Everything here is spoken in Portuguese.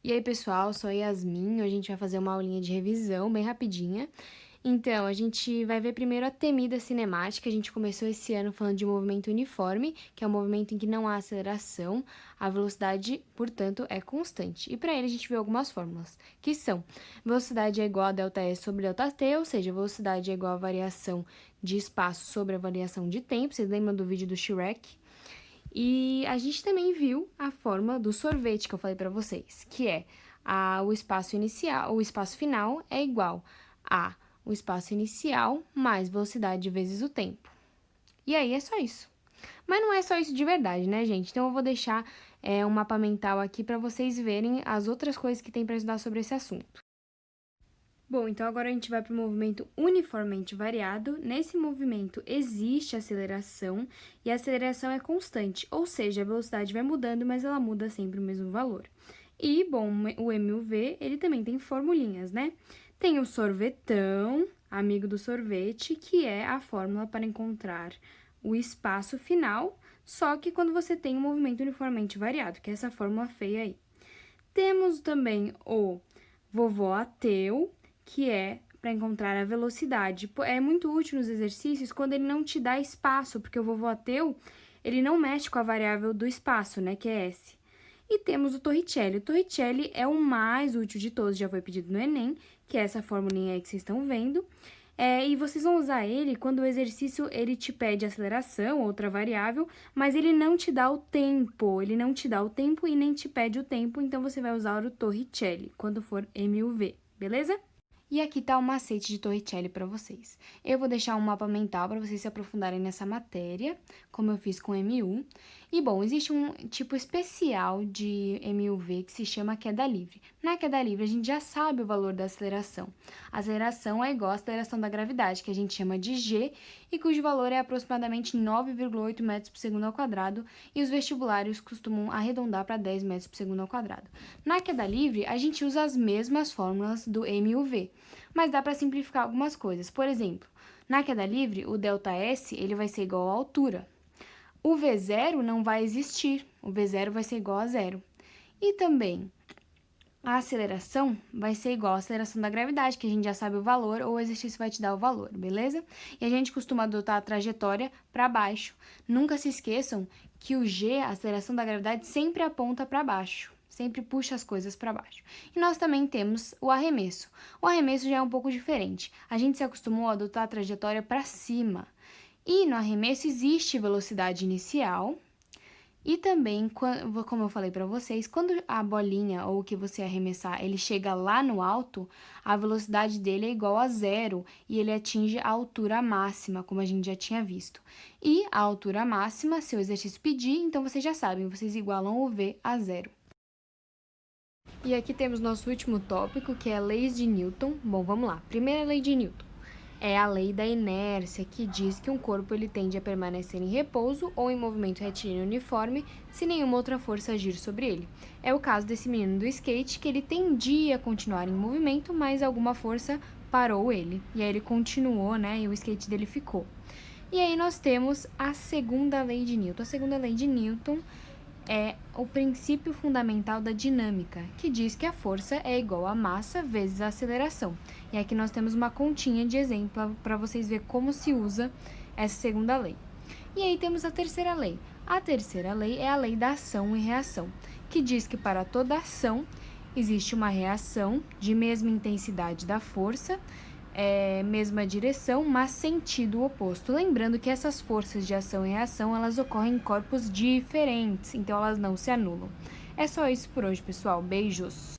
E aí, pessoal, sou a Yasmin. Hoje a gente vai fazer uma aulinha de revisão bem rapidinha. Então, a gente vai ver primeiro a temida cinemática. A gente começou esse ano falando de movimento uniforme, que é um movimento em que não há aceleração. A velocidade, portanto, é constante. E para ele a gente viu algumas fórmulas, que são: velocidade é igual a ΔS sobre ΔT, ou seja, velocidade é igual a variação de espaço sobre a variação de tempo. Vocês lembram do vídeo do Shrek? E a gente também viu a forma do sorvete que eu falei para vocês, que é o espaço inicial, o espaço final é igual a o espaço inicial mais velocidade vezes o tempo. E aí é só isso. Mas não é só isso de verdade, né, gente? Então eu vou deixar um mapa mental aqui para vocês verem as outras coisas que tem para estudar sobre esse assunto. Bom, então agora a gente vai para o movimento uniformemente variado. Nesse movimento existe aceleração e a aceleração é constante, ou seja, a velocidade vai mudando, mas ela muda sempre o mesmo valor. E, bom, o MUV, ele também tem formulinhas, né? Tem o sorvetão, amigo do sorvete, que é a fórmula para encontrar o espaço final, só que quando você tem um movimento uniformemente variado, que é essa fórmula feia aí. Temos também o vovó ateu, que é para encontrar a velocidade. É muito útil nos exercícios quando ele não te dá espaço, porque o vovô ateu, ele não mexe com a variável do espaço, né, que é S. E temos o Torricelli. O Torricelli é o mais útil de todos, já foi pedido no Enem, que é essa formulinha aí que vocês estão vendo. E vocês vão usar ele quando o exercício ele te pede aceleração, outra variável, mas ele não te dá o tempo, ele não te dá o tempo e nem te pede o tempo, então você vai usar o Torricelli quando for MUV, beleza? E aqui tá o macete de Torricelli para vocês. Eu vou deixar um mapa mental para vocês se aprofundarem nessa matéria, como eu fiz com MU. E, bom, existe um tipo especial de MUV que se chama queda livre. Na queda livre, a gente já sabe o valor da aceleração. A aceleração é igual à aceleração da gravidade, que a gente chama de G, e cujo valor é aproximadamente 9,8 metros por segundo ao quadrado, e os vestibulares costumam arredondar para 10 metros por segundo ao quadrado. Na queda livre, a gente usa as mesmas fórmulas do MUV, mas dá para simplificar algumas coisas. Por exemplo, na queda livre, o ΔS ele vai ser igual à altura. O V0 não vai existir, o V0 vai ser igual a zero. E também, a aceleração vai ser igual à aceleração da gravidade, que a gente já sabe o valor, ou o exercício vai te dar o valor, beleza? E a gente costuma adotar a trajetória para baixo. Nunca se esqueçam que o G, a aceleração da gravidade, sempre aponta para baixo. Sempre puxa as coisas para baixo. E nós também temos o arremesso. O arremesso já é um pouco diferente. A gente se acostumou a adotar a trajetória para cima. E no arremesso existe velocidade inicial. E também, como eu falei para vocês, quando a bolinha ou o que você arremessar, ele chega lá no alto, a velocidade dele é igual a zero e ele atinge a altura máxima, como a gente já tinha visto. E a altura máxima, se o exercício pedir, então vocês já sabem, vocês igualam o V a zero. E aqui temos nosso último tópico, que é leis de Newton. Bom, vamos lá. Primeira lei de Newton é a lei da inércia, que diz que um corpo ele tende a permanecer em repouso ou em movimento retilíneo uniforme se nenhuma outra força agir sobre ele. É o caso desse menino do skate, que ele tendia a continuar em movimento, mas alguma força parou ele. E aí ele continuou, né, e o skate dele ficou. E aí nós temos a segunda lei de Newton. A segunda lei de Newton é o princípio fundamental da dinâmica, que diz que a força é igual a massa vezes a aceleração. E aqui nós temos uma continha de exemplo para vocês verem como se usa essa segunda lei. E aí temos a terceira lei. A terceira lei é a lei da ação e reação, que diz que para toda ação existe uma reação de mesma intensidade da força, mesma direção, mas sentido oposto. Lembrando que essas forças de ação e reação, elas ocorrem em corpos diferentes, então elas não se anulam. É só isso por hoje, pessoal. Beijos!